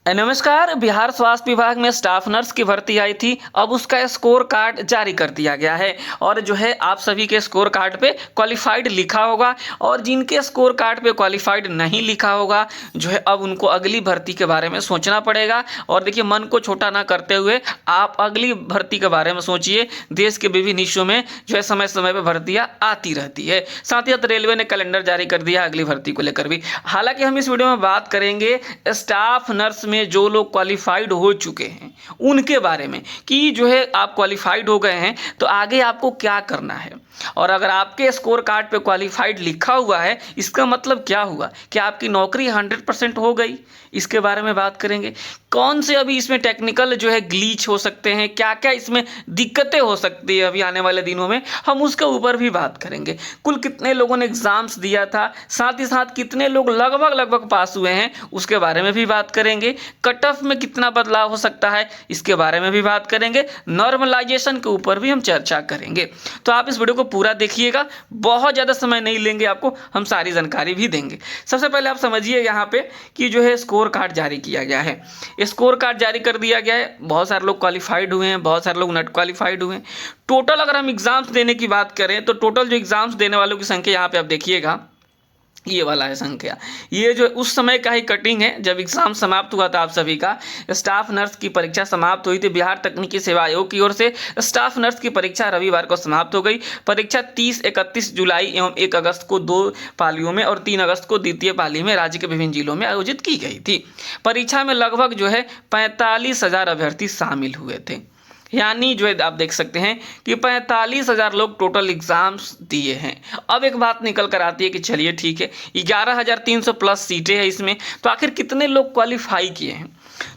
नमस्कार। बिहार स्वास्थ्य विभाग में स्टाफ नर्स की भर्ती आई थी। अब उसका स्कोर कार्ड जारी कर दिया गया है और जो है आप सभी के स्कोर कार्ड पे क्वालिफाइड लिखा होगा और जिनके स्कोर कार्ड पे क्वालिफाइड नहीं लिखा होगा जो है अब उनको अगली भर्ती के बारे में सोचना पड़ेगा। और देखिए, मन को छोटा ना करते हुए आप अगली भर्ती के बारे में सोचिए। देश के विभिन्न हिस्सों में जो है समय समय पर भर्तियाँ आती रहती है। साथ ही साथ रेलवे ने कैलेंडर जारी कर दिया अगली भर्ती को लेकर भी। हालांकि हम इस वीडियो में बात करेंगे स्टाफ नर्स में जो लोग क्वालिफाइड हो चुके हैं उनके बारे में कि जो है आप क्वालिफाइड हो गए हैं तो आगे आपको क्या करना है। और अगर आपके स्कोर कार्ड पे क्वालिफाइड लिखा हुआ है इसका मतलब क्या हुआ कि आपकी नौकरी 100% हो गई। इसके बारे में बात करेंगे। कौन से अभी इसमें टेक्निकल जो है ग्लीच हो सकते हैं, क्या क्या इसमें दिक्कतें हो सकती है अभी आने वाले दिनों में, हम उसके ऊपर भी बात करेंगे। कुल कितने लोगों ने एग्जाम्स दिया था, साथ ही साथ कितने लोग लगभग पास हुए हैं उसके बारे में भी बात करेंगे। कट ऑफ में कितना बदलाव हो सकता है इसके बारे में भी बात करेंगे। नॉर्मलाइजेशन के ऊपर भी हम चर्चा करेंगे। तो आप इस वीडियो को पूरा देखिएगा, बहुत ज़्यादा समय नहीं लेंगे, आपको हम सारी जानकारी भी देंगे। सबसे पहले आप समझिए यहाँ पे कि जो है स्कोर कार्ड जारी किया गया है। स्कोर कार्ड जारी कर दिया गया है। बहुत सारे लोग क्वालिफाइड हुए हैं, बहुत सारे लोग नॉट क्वालिफाइड हुए हैं। टोटल अगर हम एग्जाम्स देने की बात करें तो टोटल जो एग्जाम्स देने वालों की संख्या यहाँ पे आप देखिएगा, ये वाला है संख्या। ये जो उस समय का ही कटिंग है जब एग्जाम समाप्त हुआ था। आप सभी का स्टाफ नर्स की परीक्षा समाप्त हुई थी। बिहार तकनीकी सेवा आयोग की ओर से स्टाफ नर्स की परीक्षा रविवार को समाप्त हो गई। परीक्षा 30-31 जुलाई एवं 1 अगस्त को 2 पालियों में और 3 अगस्त को द्वितीय पाली में राज्य के विभिन्न जिलों में आयोजित की गई थी। परीक्षा में लगभग जो है 45,000 अभ्यर्थी शामिल हुए थे। यानी जो है आप देख सकते हैं कि 45,000 लोग टोटल एग्जाम्स दिए हैं। अब एक बात निकल कर आती है कि चलिए ठीक है, 11,300 प्लस सीटें हैं इसमें, तो आखिर कितने लोग क्वालिफाई किए हैं।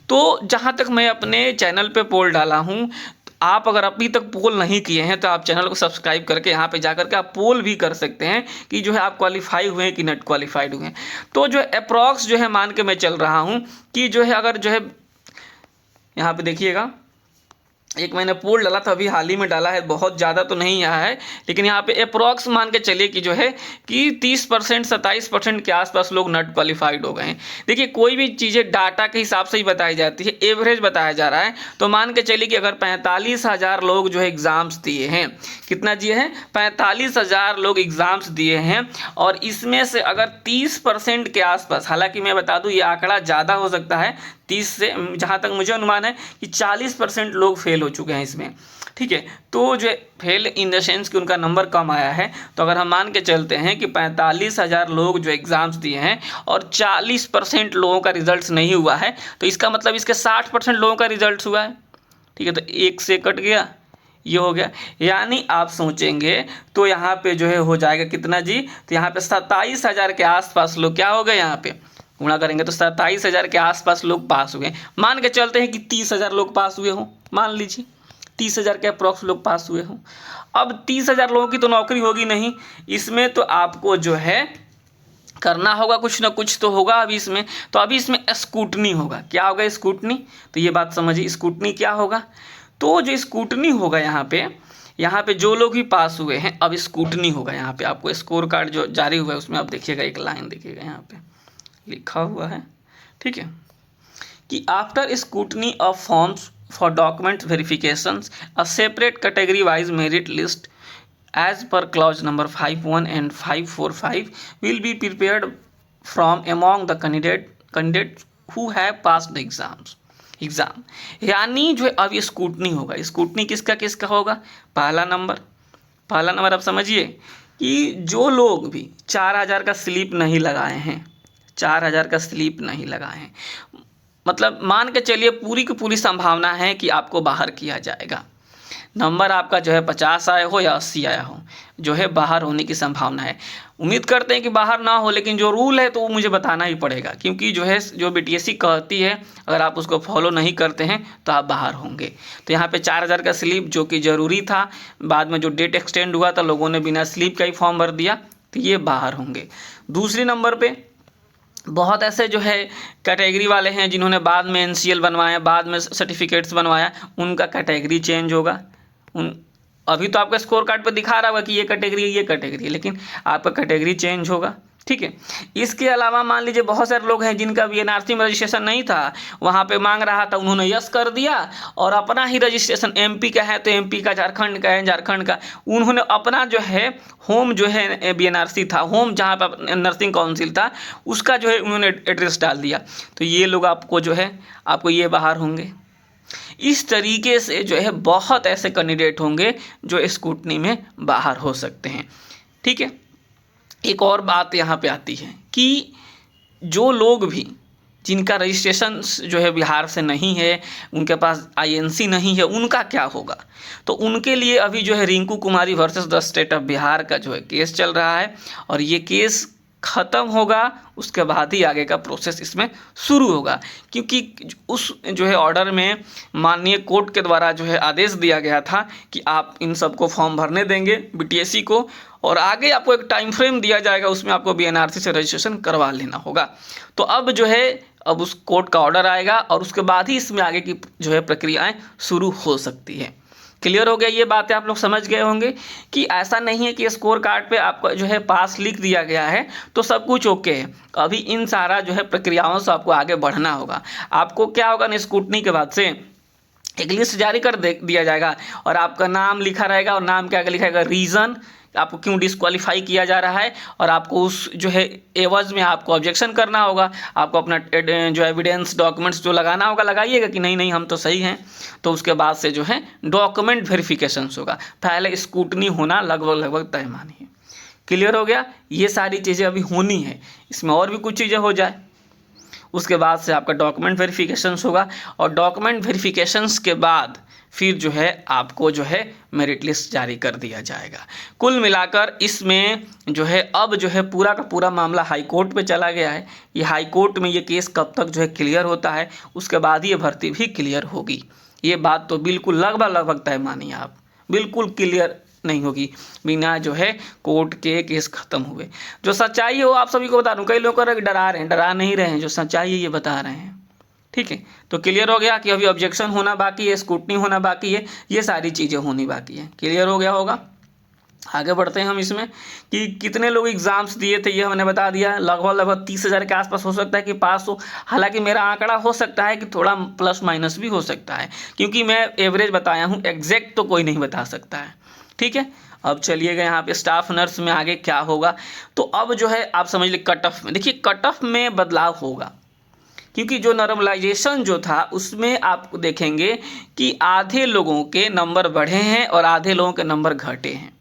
तो जहां तक मैं अपने चैनल पे पोल डाला हूं, आप अगर अभी तक पोल नहीं किए हैं तो आप चैनल को सब्सक्राइब करके यहाँ पे जाकर के आप पोल भी कर सकते हैं कि जो है आप क्वालिफाई हुए हैं कि नॉट क्वालिफाइड हुए हैं। तो जो अप्रॉक्स जो है मान के मैं चल रहा हूँ कि जो है अगर जो है यहाँ पे देखिएगा, एक मैंने पोल डाला था, अभी हाल ही में डाला है, बहुत ज़्यादा तो नहीं आया है, लेकिन यहाँ पे अप्रॉक्स मान के चलिए कि जो है कि 30% 27% के आसपास लोग नॉट क्वालिफाइड हो गए हैं। देखिए, कोई भी चीज़ें डाटा के हिसाब से ही बताई जाती है, एवरेज बताया जा रहा है। तो मान के चलिए कि अगर 45,000 लोग जो है एग्ज़ाम्स दिए हैं, कितना दिए हैं, 45,000 लोग एग्ज़ाम्स दिए हैं, और इसमें से अगर 30% के आसपास, हालांकि मैं बता दूँ ये आंकड़ा ज़्यादा हो सकता है, 30 से जहाँ तक मुझे अनुमान है कि 40% लोग फेल हो चुके हैं इसमें। ठीक है, तो जो फेल इन द सेंस कि उनका नंबर कम आया है। तो अगर हम मान के चलते हैं कि 45,000 लोग जो एग्ज़ाम्स दिए हैं और 40% लोगों का रिजल्ट नहीं हुआ है, तो इसका मतलब इसके 60% लोगों का रिजल्ट हुआ है। ठीक है, तो 1 से कट गया, ये हो गया। यानी आप सोचेंगे तो यहाँ पे जो है हो जाएगा कितना जी, तो यहाँ पे 27,000 के आसपास लोग क्या हो गए, यहाँ पे गुणा करेंगे तो 27,000 के आसपास लोग पास हुए। मान के चलते हैं कि 30,000 लोग पास हुए हों, मान लीजिए 30,000 के अप्रॉक्स लोग पास हुए हों। अब 30,000 लोगों की तो नौकरी होगी नहीं, इसमें तो आपको जो है करना होगा, कुछ ना कुछ तो होगा अभी इसमें। तो अभी इसमें स्क्रूटनी होगा। क्या होगा स्क्रूटनी, तो ये बात समझिए, स्क्रूटनी क्या होगा। तो जो स्क्रूटनी होगा यहाँ पे जो लोग भी पास हुए हैं, अब स्क्रूटनी होगा। यहाँ पे आपको स्कोर कार्ड जो जारी हुआ है उसमें आप देखिएगा, एक लाइन देखिएगा यहाँ पे लिखा हुआ है, ठीक है, कि after scrutiny of forms for document verifications a separate category wise merit list as per clause number 5.1 and 5.4.5 will be prepared from among the candidate who have passed the exam. यानी जो अब ये स्क्रूटनी होगा। Scrutiny किसका किसका होगा, पहला number आप समझिए कि जो लोग भी 4,000 का स्लिप नहीं लगाए हैं, 4,000 का स्लिप नहीं लगाए हैं, मतलब मान के चलिए पूरी की पूरी संभावना है कि आपको बाहर किया जाएगा। नंबर आपका जो है 50 आया हो या 80 आया हो, जो है बाहर होने की संभावना है। उम्मीद करते हैं कि बाहर ना हो, लेकिन जो रूल है तो वो मुझे बताना ही पड़ेगा, क्योंकि जो है जो BTSC कहती है अगर आप उसको फॉलो नहीं करते हैं तो आप बाहर होंगे। तो यहाँ पे 4,000 का स्लिप जो कि ज़रूरी था, बाद में जो डेट एक्सटेंड हुआ था लोगों ने बिना स्लिप का ही फॉर्म भर दिया, तो ये बाहर होंगे। दूसरे नंबर पर बहुत ऐसे जो है कैटेगरी वाले हैं जिन्होंने बाद में NCL बनवाया, बाद में सर्टिफिकेट्स बनवाया, उनका कैटेगरी चेंज होगा। अभी तो आपका स्कोर कार्ड पर दिखा रहा होगा कि ये कैटेगरी है, लेकिन आपका कैटेगरी चेंज होगा। ठीक है। इसके अलावा मान लीजिए बहुत सारे लोग हैं जिनका बीएनआरसी में रजिस्ट्रेशन नहीं था, वहाँ पे मांग रहा था, उन्होंने यस कर दिया और अपना ही रजिस्ट्रेशन एमपी का है तो एमपी का, झारखंड का है झारखंड का, उन्होंने अपना जो है होम जो है बीएनआरसी था, होम जहाँ पर नर्सिंग काउंसिल था उसका जो है उन्होंने एड्रेस डाल दिया, तो ये लोग आपको जो है आपको ये बाहर होंगे। इस तरीके से जो है बहुत ऐसे कैंडिडेट होंगे जो स्क्रूटनी में बाहर हो सकते हैं। ठीक है। एक और बात यहाँ पे आती है कि जो लोग भी जिनका रजिस्ट्रेशन जो है बिहार से नहीं है, उनके पास आईएनसी नहीं है, उनका क्या होगा? तो उनके लिए अभी जो है Rinku Kumari versus the state of Bihar का जो है केस चल रहा है और ये केस ख़त्म होगा उसके बाद ही आगे का प्रोसेस इसमें शुरू होगा, क्योंकि उस जो है ऑर्डर में माननीय कोर्ट के द्वारा जो है आदेश दिया गया था कि आप इन सबको फॉर्म भरने देंगे बीटीएससी को और आगे आपको एक टाइम फ्रेम दिया जाएगा, उसमें आपको बीएनआरसी से रजिस्ट्रेशन करवा लेना होगा। तो अब जो है अब उस कोर्ट का ऑर्डर आएगा और उसके बाद ही इसमें आगे की जो है प्रक्रियाएँ शुरू हो सकती है। क्लियर हो गया? ये बातें आप लोग समझ गए होंगे कि ऐसा नहीं है कि स्कोर कार्ड पे आपको जो है पास लिख दिया गया है तो सब कुछ ओके है। अभी इन सारा जो है प्रक्रियाओं से आपको आगे बढ़ना होगा। आपको क्या होगा ना, स्क्रूटनी के बाद से एक लिस्ट जारी कर दिया जाएगा और आपका नाम लिखा रहेगा और नाम के आगे लिखा रहेगा रीज़न, आपको क्यों डिस्क्वालीफाई किया जा रहा है और आपको उस जो है एवज में आपको ऑब्जेक्शन करना होगा। आपको अपना जो एविडेंस डॉक्यूमेंट्स जो लगाना होगा लगाइएगा कि नहीं नहीं हम तो सही हैं। तो उसके बाद से जो है डॉक्यूमेंट वेरिफिकेशन होगा। पहले स्क्रूटनी होना लगभग तय मानिए। क्लियर हो गया? ये सारी चीज़ें अभी होनी है, इसमें और भी कुछ चीज़ें हो जाए उसके बाद से आपका डॉक्यूमेंट वेरिफिकेशन होगा और डॉक्यूमेंट वेरिफिकेशंस के बाद फिर जो है आपको जो है मेरिट लिस्ट जारी कर दिया जाएगा। कुल मिलाकर इसमें जो है अब जो है पूरा का पूरा मामला हाई कोर्ट पे चला गया है। ये हाई कोर्ट में ये केस कब तक जो है क्लियर होता है उसके बाद ही ये भर्ती भी क्लियर होगी। ये बात तो बिल्कुल लगभग तय मानिए आप, बिल्कुल क्लियर नहीं होगी बिना जो है कोर्ट के केस खत्म हुए। जो सच्चाई हो आप सभी को बता दूं, कई लोग डरा रहे हैं, डरा नहीं रहे हैं, जो सच्चाई है ये बता रहे हैं। ठीक है, तो क्लियर हो गया कि अभी ऑब्जेक्शन होना बाकी है, स्क्रूटनी होना बाकी है, ये सारी चीज़ें होनी बाकी है। क्लियर हो गया होगा? आगे बढ़ते हैं हम इसमें कि कितने लोग एग्ज़ाम्स दिए थे ये हमने बता दिया। लगभग 30,000 के आसपास हो सकता है कि पास हो। हालांकि मेरा आंकड़ा हो सकता है कि थोड़ा प्लस माइनस भी हो सकता है, क्योंकि मैं एवरेज बताया हूँ, एग्जैक्ट तो कोई नहीं बता सकता है। ठीक है, अब चलिएगा यहाँ पे स्टाफ नर्स में आगे क्या होगा। तो अब जो है आप समझ लीजिए कट ऑफ में, देखिए कट ऑफ में बदलाव होगा, क्योंकि जो नॉर्मलाइजेशन जो था उसमें आप देखेंगे कि आधे लोगों के नंबर बढ़े हैं और आधे लोगों के नंबर घटे हैं।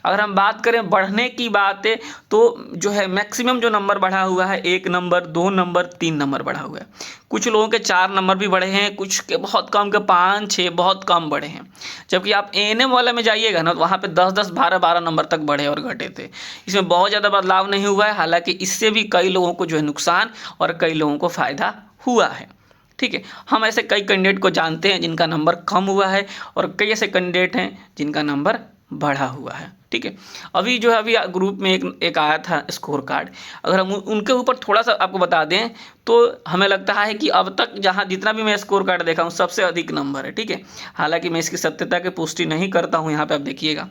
अगर हम बात करें बढ़ने की बात है तो जो है मैक्सिमम जो नंबर बढ़ा हुआ है 1 नंबर 2 नंबर 3 नंबर बढ़ा हुआ है। कुछ लोगों के 4 नंबर भी बढ़े हैं, कुछ के बहुत कम के 5 6 बहुत कम बढ़े हैं। जबकि आप एएनएम वाले में जाइएगा ना तो वहाँ पे 10 10 12 12 नंबर तक बढ़े और घटे थे। इसमें बहुत ज़्यादा बदलाव नहीं हुआ है, हालांकि इससे भी कई लोगों को जो है नुकसान और कई लोगों को फ़ायदा हुआ है। ठीक है, हम ऐसे कई कैंडिडेट को जानते हैं जिनका नंबर कम हुआ है और कई ऐसे कैंडिडेट हैं जिनका नंबर बढ़ा हुआ है। ठीक है, अभी जो है अभी ग्रुप में एक आया था स्कोर कार्ड, अगर हम उनके ऊपर थोड़ा सा आपको बता दें तो हमें लगता है कि अब तक जहां जितना भी मैं स्कोर कार्ड देखा हूं सबसे अधिक नंबर है। ठीक है, हालांकि मैं इसकी सत्यता की पुष्टि नहीं करता हूं। यहाँ पे आप देखिएगा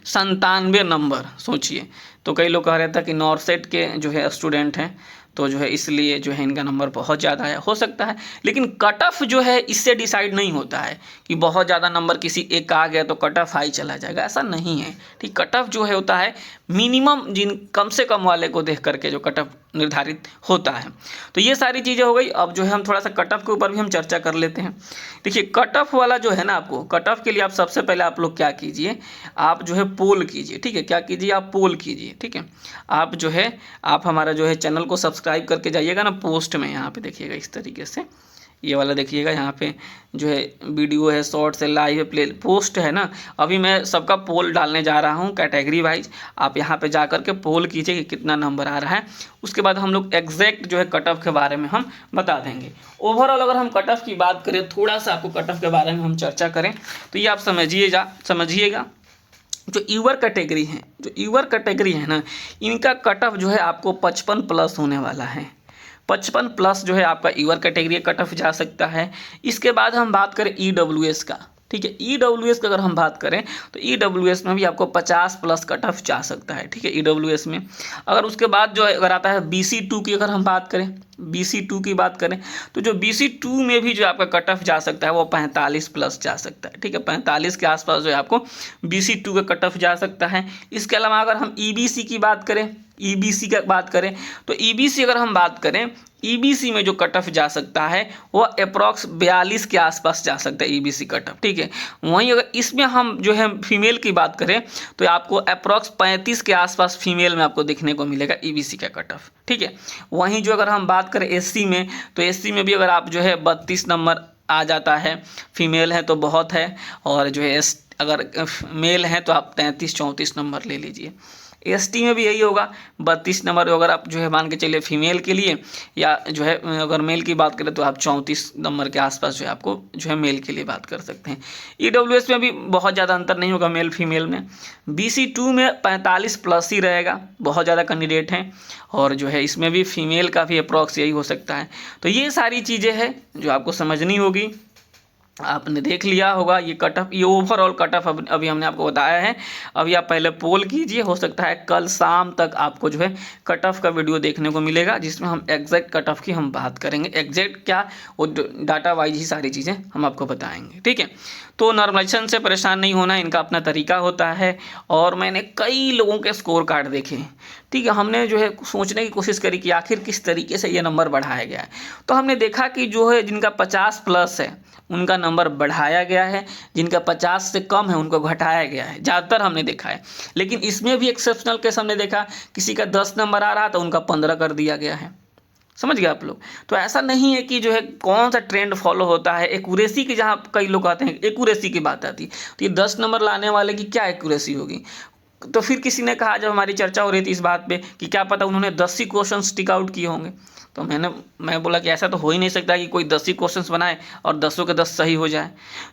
97 नंबर, सोचिए। तो कई लोग कह रहे थे कि नॉर्सेट के जो है स्टूडेंट हैं तो जो है इसलिए जो है इनका नंबर बहुत ज़्यादा है, हो सकता है। लेकिन कट ऑफ जो है इससे डिसाइड नहीं होता है कि बहुत ज़्यादा नंबर किसी एक का आ गया तो कट ऑफ हाई चला जाएगा, ऐसा नहीं है। ठीक, कट ऑफ जो है होता है मिनिमम जिन कम से कम वाले को देख करके जो कट ऑफ निर्धारित होता है। तो ये सारी चीज़ें हो गई। अब जो है हम थोड़ा सा कट ऑफ के ऊपर भी हम चर्चा कर लेते हैं। देखिए कट ऑफ वाला जो है ना, आपको कट ऑफ के लिए आप सबसे पहले आप लोग क्या कीजिए, आप जो है पोल कीजिए। ठीक है, क्या कीजिए, आप पोल कीजिए। ठीक है, आप जो है आप हमारा जो है चैनल को सब्सक्राइब करके जाइएगा ना, पोस्ट में यहाँ पे देखिएगा इस तरीके से, ये वाला देखिएगा, यहाँ पे जो है वीडियो है, शॉर्ट्स है, लाइव है, प्ले पोस्ट है ना। अभी मैं सबका पोल डालने जा रहा हूँ कैटेगरी वाइज। आप यहाँ पे जा कर के पोल कीजिए कि कितना नंबर आ रहा है। उसके बाद हम लोग एग्जैक्ट जो है कट ऑफ के बारे में हम बता देंगे। ओवरऑल अगर हम कट ऑफ की बात करें, थोड़ा सा आपको कट ऑफ के बारे में हम चर्चा करें तो ये आप समझिएगा जो यूवर कैटेगरी है, जो यूवर कैटेगरी है ना, इनका कट ऑफ जो है आपको 55 प्लस होने वाला है। 55 प्लस जो है आपका यूवर कैटेगरी कट ऑफ जा सकता है। इसके बाद हम बात करें ईडब्ल्यूएस का, ठीक है। EWS की अगर हम बात करें तो EWS में भी आपको 50 प्लस कट ऑफ जा सकता है, ठीक है, EWS में। अगर उसके बाद जो अगर आता है BC2 की अगर हम बात करें, BC2 की बात करें तो जो BC2 में भी जो आपका कट ऑफ जा सकता है वो 45 प्लस जा सकता है, ठीक है, 45 के आसपास जो है आपको BC2 का कट ऑफ जा सकता है। इसके अलावा अगर हम EBC की बात करें, EBC की बात करें तो EBC अगर हम बात करें, EBC में जो कट ऑफ जा सकता है वो अप्रॉक्स 42 के आसपास जा सकता है EBC कट ऑफ, ठीक है। वहीं अगर इसमें हम जो है फीमेल की बात करें तो आपको अप्रॉक्स 35 के आसपास फीमेल में आपको देखने को मिलेगा EBC का कट ऑफ, ठीक है। वहीं जो अगर हम बात करें SC में तो SC में भी अगर आप जो है 32 नंबर आ जाता है, फीमेल है तो बहुत है, और जो है अगर मेल है तो आप 33-34 नंबर ले लीजिए। ST में भी यही होगा 32 नंबर अगर आप जो है मान के चलिए फीमेल के लिए, या जो है अगर मेल की बात करें तो आप 34 नंबर के आसपास जो है आपको जो है मेल के लिए बात कर सकते हैं। EWS में भी बहुत ज़्यादा अंतर नहीं होगा मेल फीमेल में। BC2 में 45 प्लस ही रहेगा, बहुत ज़्यादा कैंडिडेट हैं, और जो है इसमें भी फीमेल का भी अप्रॉक्स यही हो सकता है। तो ये सारी चीज़ें हैं जो आपको समझनी होगी। आपने देख लिया होगा ये कट ऑफ, ये ओवरऑल कट ऑफ अभी हमने आपको बताया है। अभी आप पहले पोल कीजिए, हो सकता है कल शाम तक आपको जो है कट ऑफ का वीडियो देखने को मिलेगा जिसमें हम एग्जैक्ट कट ऑफ की हम बात करेंगे। एग्जैक्ट क्या, वो डाटा वाइज ही सारी चीज़ें हम आपको बताएंगे, ठीक है। तो नॉर्मलाइजेशन से परेशान नहीं होना, इनका अपना तरीका होता है। और मैंने कई लोगों के स्कोर कार्ड देखे, ठीक है। हमने जो है सोचने की कोशिश करी कि आखिर किस तरीके से ये नंबर बढ़ाया गया है, तो हमने देखा कि जो है जिनका 50 प्लस है उनका नंबर बढ़ाया गया है, जिनका 50 से कम है उनको घटाया गया है, ज़्यादातर हमने देखा है। लेकिन इसमें भी एक्सेप्शनल केस हमने देखा, किसी का 10 नंबर आ रहा था उनका 15 कर दिया गया है। समझ गए आप लोग। तो ऐसा नहीं है कि जो है कौन सा ट्रेंड फॉलो होता है, एक्यूरेसी की जहाँ कई लोग आते हैं, एक्यूरेसी की बात आती है तो ये 10 नंबर लाने वाले की क्या एक्यूरेसी होगी। तो फिर किसी ने कहा, जब हमारी चर्चा हो रही थी इस बात पे कि क्या पता उन्होंने 10 ही क्वेश्चन टिक आउट किए होंगे, तो मैं बोला कि ऐसा तो हो ही नहीं सकता कि कोई 10 ही क्वेश्चंस बनाए और 10 के 10 सही हो जाए।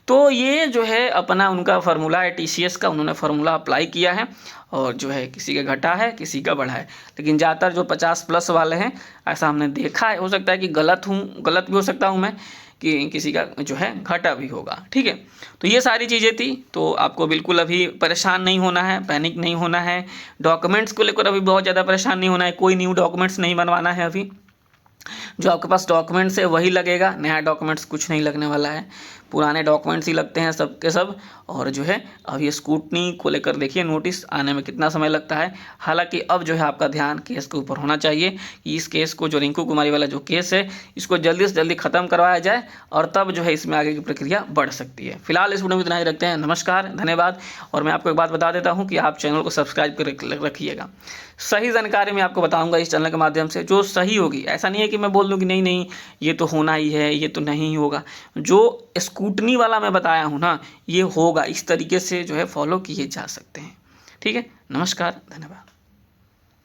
तो ये जो है अपना उनका फार्मूला है TCS का, उन्होंने फार्मूला अप्लाई किया है और जो है किसी का घटा है किसी का बढ़ा है। लेकिन ज़्यादातर जो 50 प्लस वाले हैं ऐसा हमने देखा है, हो सकता है कि गलत भी हो सकता हूँ मैं, कि किसी का जो है घटा भी होगा, ठीक है। तो ये सारी चीज़ें थी, तो आपको बिल्कुल अभी परेशान नहीं होना है, पैनिक नहीं होना है। डॉक्यूमेंट्स को लेकर अभी बहुत ज़्यादा परेशान नहीं होना है, कोई न्यू डॉक्यूमेंट्स नहीं बनवाना है। अभी जो आपके पास डॉक्यूमेंट्स है वही लगेगा, नया डॉक्यूमेंट्स कुछ नहीं लगने वाला है, पुराने डॉक्यूमेंट्स ही लगते हैं सब के सब। और जो है अब ये स्कूटनी को लेकर देखिए नोटिस आने में कितना समय लगता है। हालांकि अब जो है आपका ध्यान केस के ऊपर होना चाहिए कि इस केस को, जो रिंकू कुमारी वाला जो केस है, इसको जल्दी से जल्दी ख़त्म करवाया जाए और तब जो है इसमें आगे की प्रक्रिया बढ़ सकती है। फिलहाल इस वीडियो में इतना ही रखते हैं। नमस्कार, धन्यवाद। और मैं आपको एक बात बता देता हूँ कि आप चैनल को सब्सक्राइब कर रखिएगा। सही जानकारी मैं आपको बताऊंगा इस चैनल के माध्यम से, जो सही होगी। ऐसा नहीं है कि मैं बोल दूं कि नहीं नहीं ये तो होना ही है, ये तो नहीं होगा। जो स्कूटनी वाला मैं बताया हूँ ना, ये होगा, इस तरीके से जो है फॉलो किए जा सकते हैं, ठीक है। नमस्कार, धन्यवाद।